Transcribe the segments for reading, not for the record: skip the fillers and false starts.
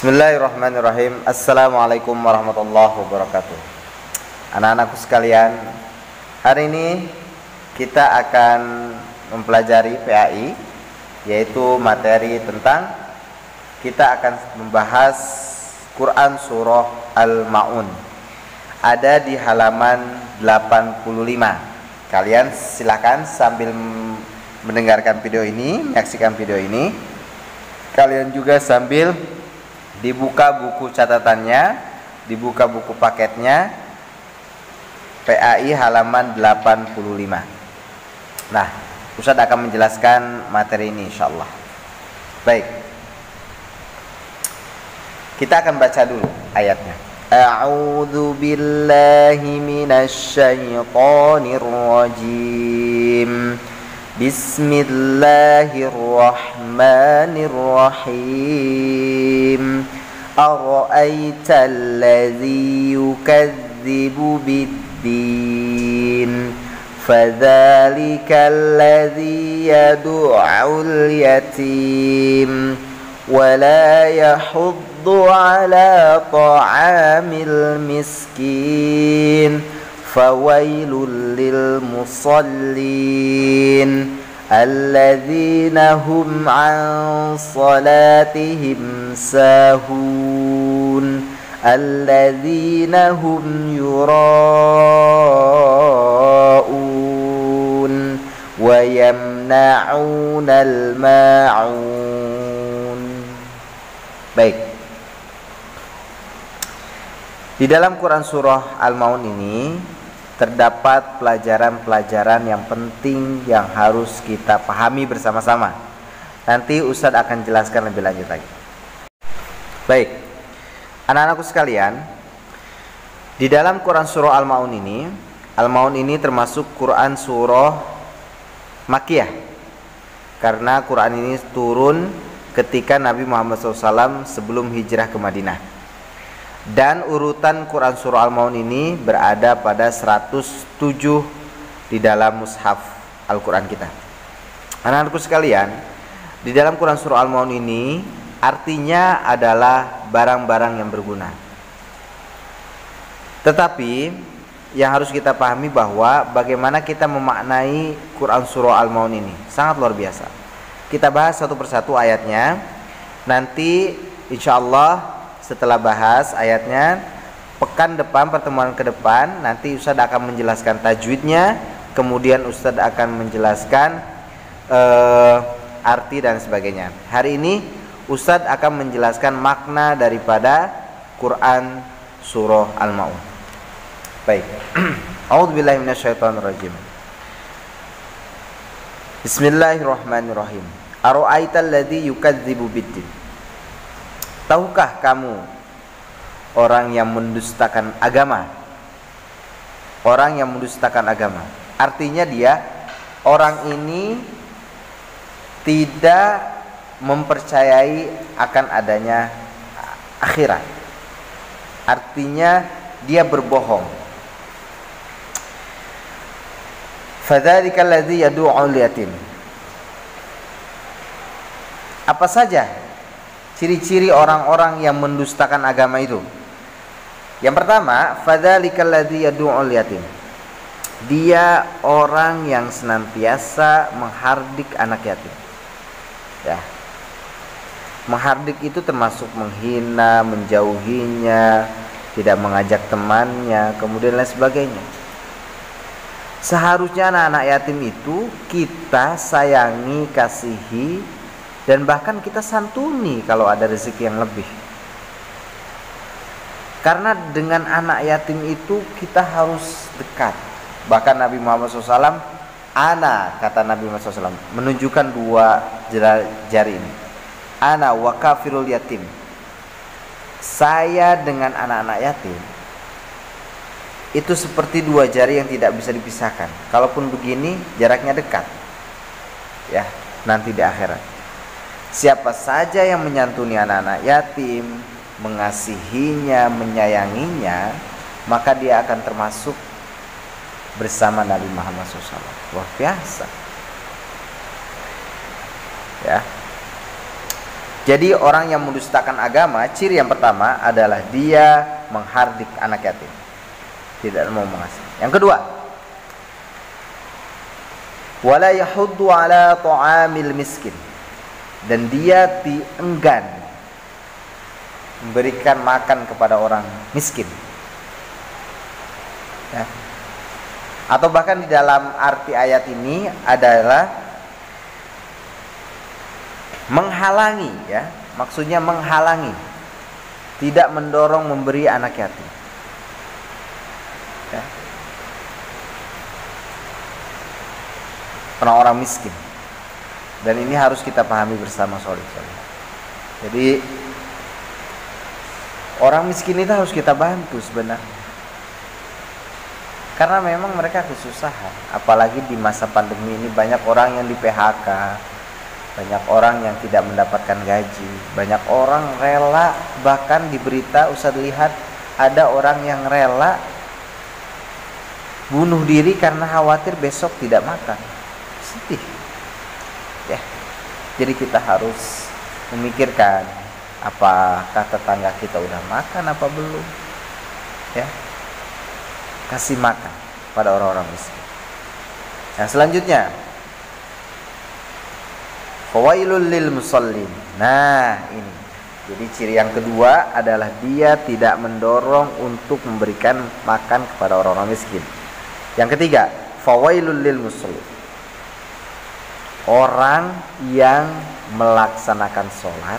Bismillahirrahmanirrahim. Assalamualaikum warahmatullahi wabarakatuh. Anak-anakku sekalian, hari ini kita akan mempelajari PAI, yaitu materi tentang kita akan membahas Quran Surah Al-Ma'un. Ada di halaman 85. Kalian silakan sambil mendengarkan video ini, menyaksikan video ini, kalian juga sambil dibuka buku catatannya, dibuka buku paketnya, PAI halaman 85. Nah, Ustaz akan menjelaskan materi ini insyaallah. Baik, kita akan baca dulu ayatnya. A'udzu billahi minasy syaithanir rajim. Bismillahirrahmanirrahim. Ara'aital ladzi yukadzibu bid-din fadzalikal ladzi yad'ul yatim wa la yahuddu 'ala ta'amil miskin fawailul lil musallin alladzina hum an salatihim sahun alladzina hum yura'un wa yamna'unal ma'un. Baik, di dalam Quran Surah Al-Ma'un ini terdapat pelajaran-pelajaran yang penting yang harus kita pahami bersama-sama. Nanti Ustadz akan jelaskan lebih lanjut lagi. Baik, anak-anakku sekalian, di dalam Quran Surah Al-Ma'un ini termasuk Quran Surah Makkiyah, karena Quran ini turun ketika Nabi Muhammad SAW sebelum hijrah ke Madinah. Dan urutan Quran Surah Al-Ma'un ini berada pada 107 di dalam mushaf Al-Quran kita. Anak-anakku sekalian, di dalam Quran Surah Al-Ma'un ini artinya adalah barang-barang yang berguna. Tetapi yang harus kita pahami bahwa bagaimana kita memaknai Quran Surah Al-Ma'un ini sangat luar biasa. Kita bahas satu persatu ayatnya. Nanti insya Allah setelah bahas ayatnya, pekan depan, pertemuan ke depan, nanti Ustadz akan menjelaskan tajwidnya, kemudian Ustadz akan menjelaskan arti dan sebagainya. Hari ini Ustadz akan menjelaskan makna daripada Quran Surah Al-Ma'un. Baik. A'udzubillahi minasyaitonirrajim. Bismillahirrahmanirrahim. Ara'aital ladzi yukadzibu bid-din. Tahukah kamu orang yang mendustakan agama? Orang yang mendustakan agama, artinya orang ini tidak mempercayai akan adanya akhirat. Artinya dia berbohong. Fadzalikal ladzi yad'ul yatim. Apa saja ciri-ciri orang-orang yang mendustakan agama itu? Yang pertama, fadzalikal ladzi yad'ul yatim. Dia orang yang senantiasa menghardik anak yatim. Ya. Menghardik itu termasuk menghina, menjauhinya, tidak mengajak temannya, kemudian lain sebagainya. Seharusnya anak-anak yatim itu kita sayangi, kasihi, dan bahkan kita santuni kalau ada rezeki yang lebih. Karena dengan anak yatim itu kita harus dekat. Bahkan Nabi Muhammad SAW, kata Nabi Muhammad SAW, menunjukkan dua jari ini. Ana wa kafirul yatim. Saya dengan anak-anak yatim itu seperti dua jari yang tidak bisa dipisahkan. Kalaupun begini jaraknya dekat. Ya, nanti di akhirat. Siapa saja yang menyantuni anak-anak yatim, mengasihinya, menyayanginya, maka dia akan termasuk bersama Nabi Muhammad SAW. Luar biasa. Ya. Jadi orang yang mendustakan agama, ciri yang pertama adalah dia menghardik anak yatim, tidak mau mengasihi. Yang kedua, wala yahuddu ala ta'amil miskin, dan dia enggan memberikan makan kepada orang miskin, ya. Atau bahkan di dalam arti ayat ini adalah menghalangi, ya, maksudnya menghalangi, tidak mendorong memberi anak yatim, ya. Orang-orang miskin, dan ini harus kita pahami bersama, sorry. Jadi orang miskin itu harus kita bantu sebenarnya, karena memang mereka kesusahan. Apalagi di masa pandemi ini banyak orang yang di PHK, banyak orang yang tidak mendapatkan gaji, banyak orang rela, bahkan di berita Ustaz lihat ada orang yang rela bunuh diri karena khawatir besok tidak makan. Sedih, ya. Jadi kita harus memikirkan, apakah tetangga kita udah makan apa belum, ya. Kasih makan pada orang-orang miskin. Yang selanjutnya, fawailul lil musallin. Nah, ini. Jadi ciri yang kedua adalah dia tidak mendorong untuk memberikan makan kepada orang-orang miskin. Yang ketiga, fawailul lil musallin. Orang yang melaksanakan sholat,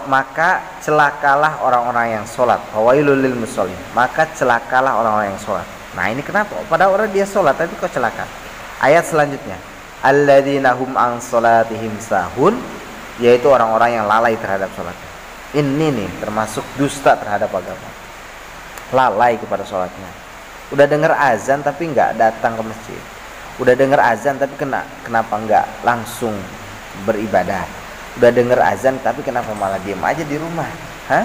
maka celakalah orang-orang yang sholat. Fawailul lil musallin, maka celakalah orang-orang yang sholat. Nah, ini kenapa? Pada orang dia sholat tapi kok celaka? Ayat selanjutnya, alladzina hum an sholatihim sahun, yaitu orang-orang yang lalai terhadap sholat. Ini nih termasuk dusta terhadap agama, lalai kepada sholatnya. Udah dengar azan tapi nggak datang ke masjid. Udah dengar azan tapi kenapa nggak langsung beribadah? Udah dengar azan tapi kenapa malah diam aja di rumah? Hah?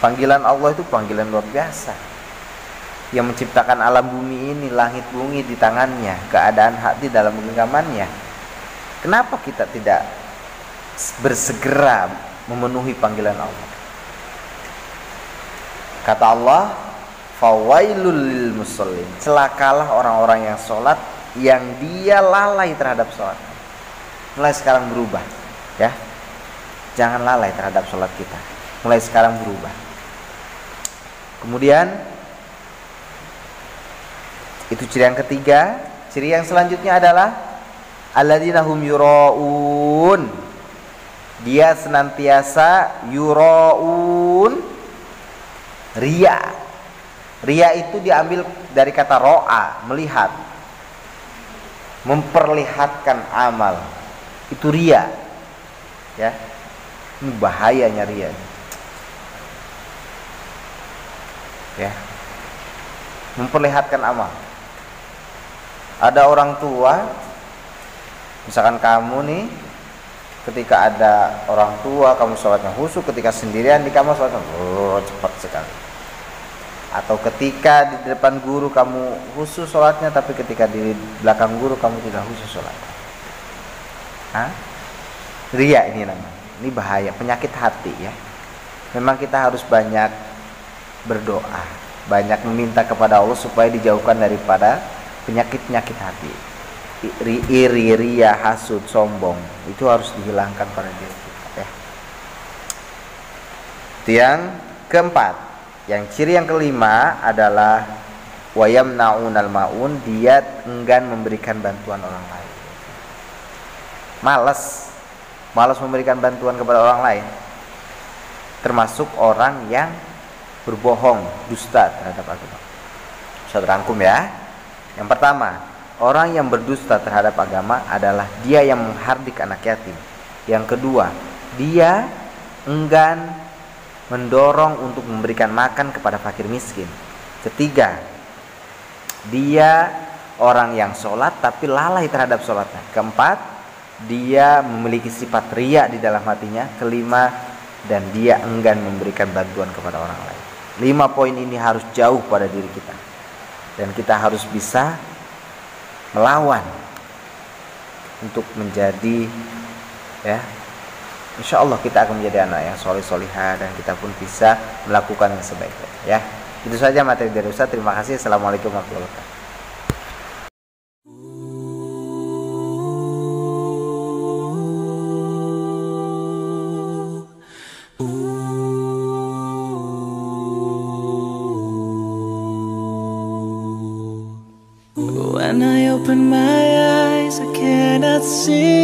Panggilan Allah itu panggilan luar biasa, yang menciptakan alam bumi ini, langit bumi di tangannya, keadaan hati dalam genggamannya. Kenapa kita tidak bersegera memenuhi panggilan Allah? Kata Allah, fawailul lil musallin, celakalah orang-orang yang sholat, yang dia lalai terhadap sholat. Mulai sekarang berubah, ya. Jangan lalai terhadap sholat kita. Mulai sekarang berubah. Kemudian itu ciri yang ketiga. Ciri yang selanjutnya adalah alladzina hum yuraun. Dia senantiasa yuraun, ria. Ria itu diambil dari kata ro'a, melihat, memperlihatkan amal. Itu ria, ya. Ini bahayanya ria, ya. Memperlihatkan amal. Ada orang tua, misalkan kamu nih, ketika ada orang tua kamu sholatnya khusyuk, ketika sendirian di kamar sholatnya cepat sekali. Atau ketika di depan guru kamu khusyuk sholatnya, tapi ketika di belakang guru kamu tidak khusyuk sholatnya. Hah? Ria ini namanya. Ini bahaya, penyakit hati, ya. Memang kita harus banyak berdoa, banyak meminta kepada Allah supaya dijauhkan daripada penyakit-penyakit hati. Iri, ria, hasud, sombong, itu harus dihilangkan pada diri kita, ya. Itu yang keempat. Yang ciri yang kelima adalah wayamnaunal maun, dia enggan memberikan bantuan orang lain. Malas memberikan bantuan kepada orang lain. Termasuk orang yang berbohong, dusta terhadap agama. Saya rangkum, ya. Yang pertama, orang yang berdusta terhadap agama adalah dia yang menghardik anak yatim. Yang kedua, dia enggan mendorong untuk memberikan makan kepada fakir miskin. Ketiga, dia orang yang sholat tapi lalai terhadap sholatnya. Keempat, dia memiliki sifat riya di dalam hatinya. Kelima, dan dia enggan memberikan bantuan kepada orang lain. 5 poin ini harus jauh pada diri kita, dan kita harus bisa melawan untuk menjadi, ya, insya Allah kita akan menjadi anak yang soleh solihah dan kita pun bisa melakukan yang sebaik-baiknya. Ya, itu saja materi dari Ustaz. Terima kasih. Assalamualaikum warahmatullahi wabarakatuh. When I open my eyes, I cannot see